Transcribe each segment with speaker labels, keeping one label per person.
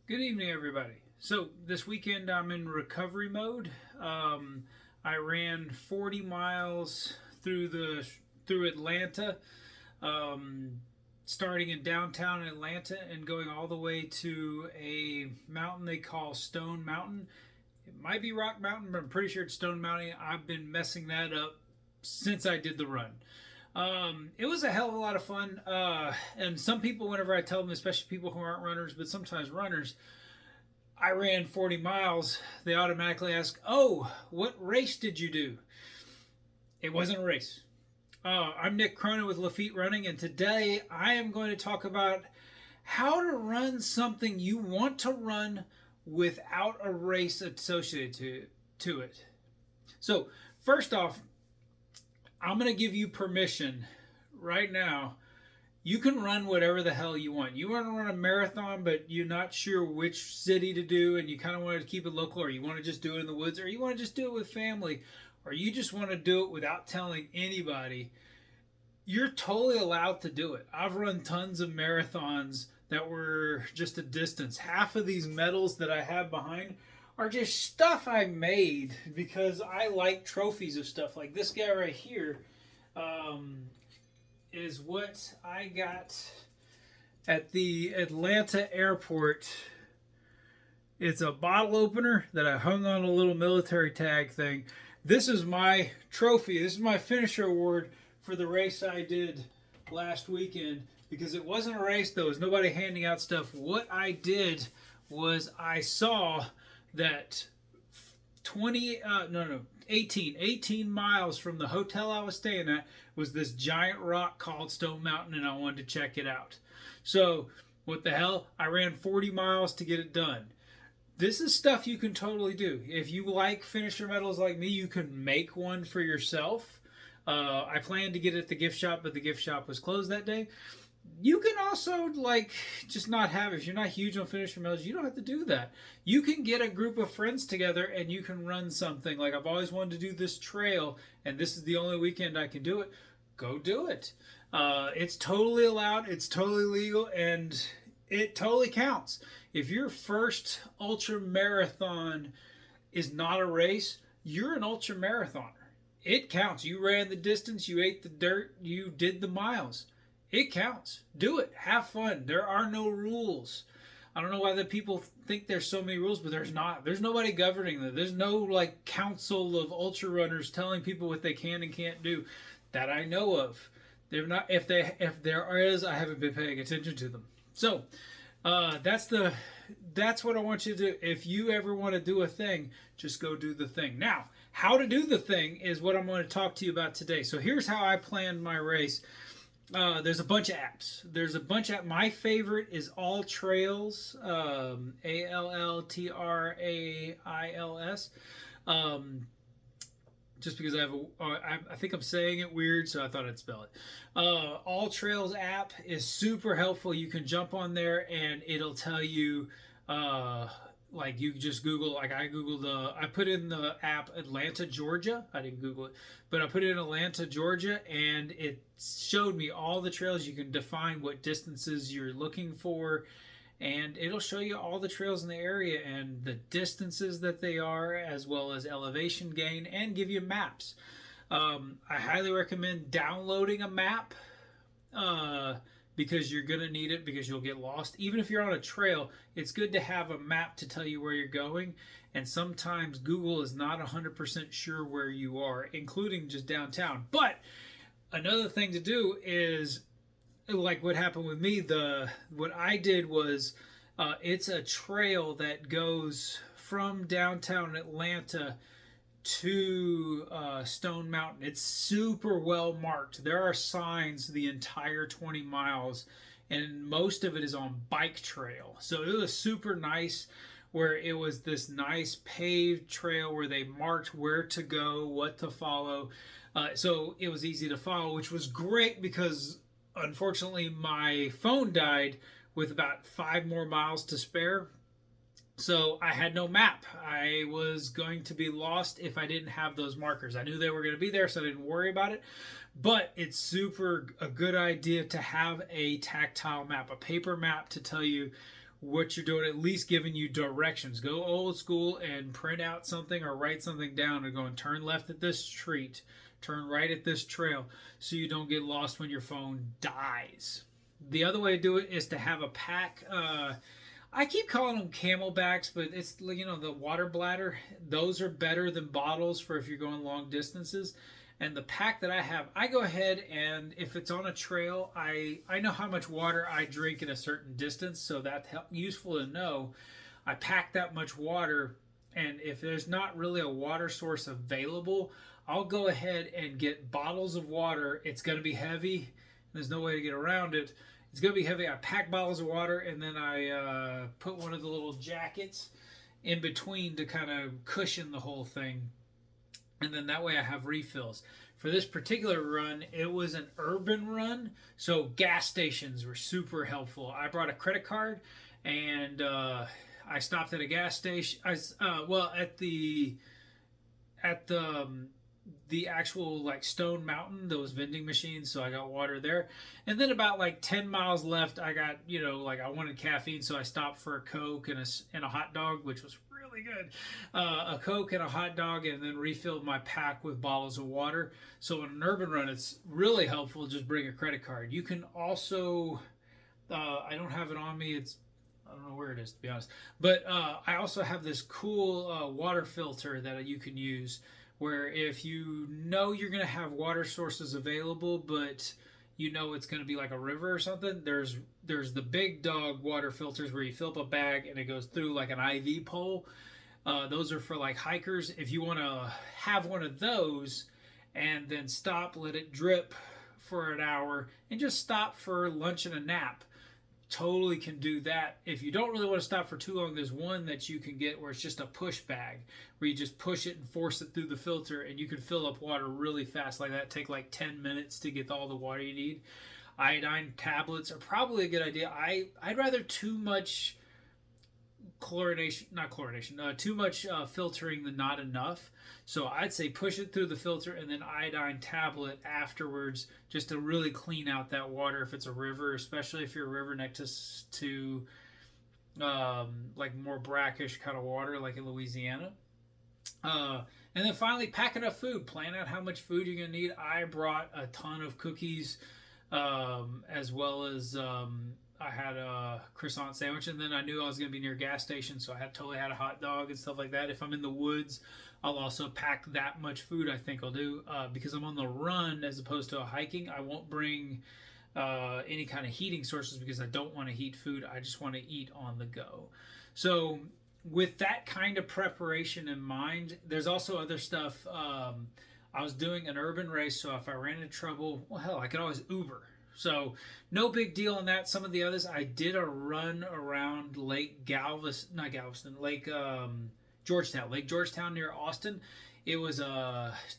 Speaker 1: Good evening, everybody. So this weekend I'm in recovery mode. I ran 40 miles through Atlanta, um, starting in downtown Atlanta and going all the way to a mountain they call Stone Mountain. It might be Rock Mountain, but I'm pretty sure it's Stone Mountain. I've been messing that up since I did the run. It was a hell of a lot of fun. And some people, whenever I tell them, especially people who aren't runners, but sometimes runners, I ran 40 miles, they automatically ask, "Oh, what race did you do?" It wasn't a race. I'm Nick Cronin with Lafitte Running, and today I am going to talk about how to run something you want to run without a race associated to it. So, first off, I'm going to give you permission right now. You can run whatever the hell you want. You want to run a marathon, but you're not sure which city to do, and you kind of want to keep it local, or you want to just do it in the woods, or you want to just do it with family, or you just want to do it without telling anybody. You're totally allowed to do it. I've run tons of marathons that were just a distance. Half of these medals that I have behind are just stuff I made because I like trophies of stuff. Like this guy right here, um, is what I got at the Atlanta airport. It's a bottle opener that I hung on a little military tag thing. This is my trophy. This is my finisher award for the race I did last weekend because it wasn't a race. There was nobody handing out stuff. What I did was I saw that 20 no no 18 miles from the hotel I was staying at was this giant rock called Stone Mountain, and I wanted to check it out. So what the hell, I ran 40 miles to get it done. This is stuff you can totally do. If you like finisher medals like me, you can make one for yourself. I planned to get it at the gift shop, but the gift shop was closed that day. You can also like just not have it. If you're not huge on finisher medals, you don't have to do that. You can get a group of friends together and you can run something. Like I've always wanted to do this trail, and this is the only weekend I can do it. Go do it. It's totally allowed. It's totally legal, and it totally counts. If your first ultra marathon is not a race, you're an ultra marathoner. It counts. You ran the distance. You ate the dirt. You did the miles. It counts. Do it. Have fun. There are no rules. I don't know why the people think there's so many rules, but there's not. There's nobody governing them. There's no like council of ultra runners telling people what they can and can't do that I know of. They're not. If there is, I haven't been paying attention to them. So that's what I want you to do. If you ever want to do a thing, just go do the thing. Now, how to do the thing is what I'm going to talk to you about today. So here's how I planned my race. There's a bunch of apps. My favorite is All Trails, ALLTRAILS. Um, just because I think I'm saying it weird, so I thought I'd spell it. All Trails app is super helpful. You can jump on there and it'll tell you, like you just Google, like I put in the app Atlanta, Georgia. I didn't Google it, but I put in Atlanta, Georgia, and it showed me all the trails. You can define what distances you're looking for, and it'll show you all the trails in the area and the distances that they are, as well as elevation gain, and give you maps. I highly recommend downloading a map because you're going to need it because you'll get lost. Even if you're on a trail, it's good to have a map to tell you where you're going. And sometimes Google is not 100% sure where you are, including just downtown. But another thing to do is like what happened with me. What I did was it's a trail that goes from downtown Atlanta to Stone Mountain. It's super well marked. There are signs the entire 20 miles, and most of it is on bike trail. So it was super nice where it was this nice paved trail where they marked where to go, what to follow. So it was easy to follow, which was great because unfortunately my phone died with about 5 more miles to spare. So I had no map. I was going to be lost if I didn't have those markers. I knew they were going to be there, so I didn't worry about it. But it's super a good idea to have a tactile map, a paper map to tell you what you're doing, at least giving you directions. Go old school and print out something or write something down and go and turn left at this street, turn right at this trail, so you don't get lost when your phone dies. The other way to do it is to have a pack. I keep calling them camelbacks, but it's the water bladder. Those are better than bottles for if you're going long distances. And the pack that I have, I go ahead and if it's on a trail, I know how much water I drink in a certain distance, so that's useful to know. I pack that much water, and if there's not really a water source available, I'll go ahead and get bottles of water. It's going to be heavy. There's no way to get around it. It's going to be heavy. I pack bottles of water, and then I put one of the little jackets in between to kind of cushion the whole thing. And then that way I have refills. For this particular run, it was an urban run, so gas stations were super helpful. I brought a credit card, and I stopped at a gas station. At the actual like Stone Mountain, those vending machines, so I got water there. And then about like 10 miles left, I got, I wanted caffeine, so I stopped for a Coke and a hot dog, which was really good. A Coke and a hot dog, and then refilled my pack with bottles of water. So in an urban run, it's really helpful to just bring a credit card. You can also, I don't have it on me, I don't know where it is, to be honest, but I also have this cool water filter that you can use, where if you know you're going to have water sources available, but it's going to be like a river or something, there's the big dog water filters where you fill up a bag and it goes through like an IV pole. Those are for like hikers. If you want to have one of those and then stop, let it drip for an hour, and just stop for lunch and a nap, totally can do that. If you don't really want to stop for too long, there's one that you can get where it's just a push bag, where you just push it and force it through the filter, and you can fill up water really fast like that. Take like 10 minutes to get all the water you need. Iodine tablets are probably a good idea. I'd rather too much too much filtering than not enough. So I'd say push it through the filter and then iodine tablet afterwards, just to really clean out that water if it's a river, especially if you're a river next to like more brackish kind of water like in Louisiana. And then finally, pack enough food. Plan out how much food you're going to need. I brought a ton of cookies, as well as I had a croissant sandwich, and then I knew I was going to be near a gas station, so I totally had a hot dog and stuff like that. If I'm in the woods, I'll also pack that much food. I think I'll do because I'm on the run as opposed to a hiking. I won't bring any kind of heating sources because I don't want to heat food. I just want to eat on the go. So with that kind of preparation in mind, there's also other stuff. I was doing an urban race, so if I ran into trouble, well, hell, I could always Uber. So no big deal on that. Some of the others, I did a run around Lake Georgetown near Austin. It was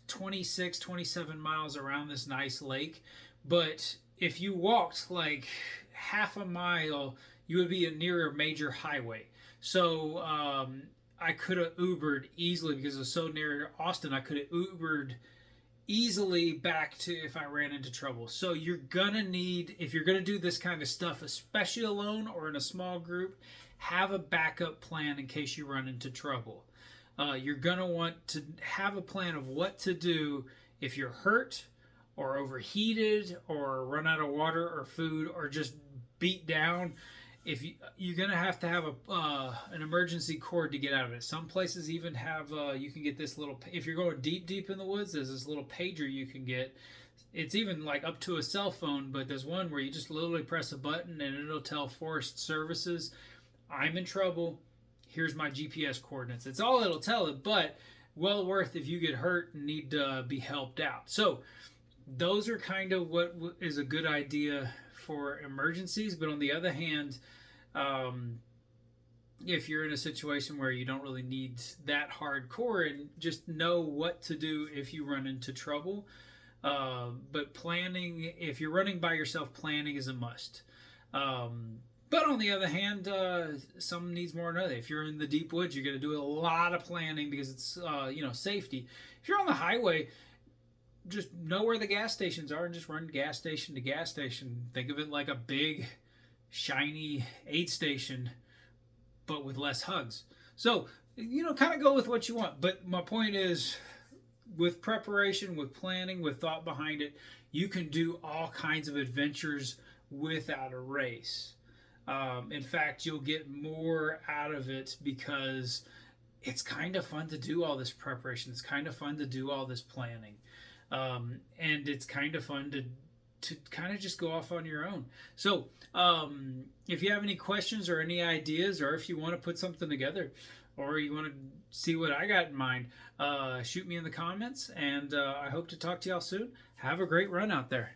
Speaker 1: 26, 27 miles around this nice lake. But if you walked like half a mile, you would be near a major highway. So I could have Ubered easily because it was so near Austin. I could have Ubered easily back to if I ran into trouble. So you're gonna need, if you're gonna do this kind of stuff, especially alone or in a small group, have a backup plan in case you run into trouble. You're gonna want to have a plan of what to do if you're hurt or overheated or run out of water or food or just beat down. If you're gonna have to have an emergency cord to get out of it. Some places even have you can get this little. If you're going deep in the woods, there's this little pager you can get. It's even like up to a cell phone, but there's one where you just literally press a button and it'll tell Forest Services, "I'm in trouble. Here's my GPS coordinates." It's all it'll tell it, but well worth if you get hurt and need to be helped out. So those are kind of what is a good idea for emergencies. But on the other hand, if you're in a situation where you don't really need that hardcore, and just know what to do if you run into trouble. But planning, if you're running by yourself, planning is a must. But on the other hand, some needs more than other. If you're in the deep woods, you're going to do a lot of planning because it's safety. If you're on the highway, just know where the gas stations are and just run gas station to gas station. Think of it like a big, shiny aid station but with less hugs. So, kind of go with what you want. But my point is, with preparation, with planning, with thought behind it, you can do all kinds of adventures without a race. In fact, you'll get more out of it because it's kind of fun to do all this preparation. It's kind of fun to do all this planning, and it's kind of fun to kind of just go off on your own. So, if you have any questions or any ideas, or if you want to put something together, or you want to see what I got in mind, shoot me in the comments. And I hope to talk to y'all soon. Have a great run out there.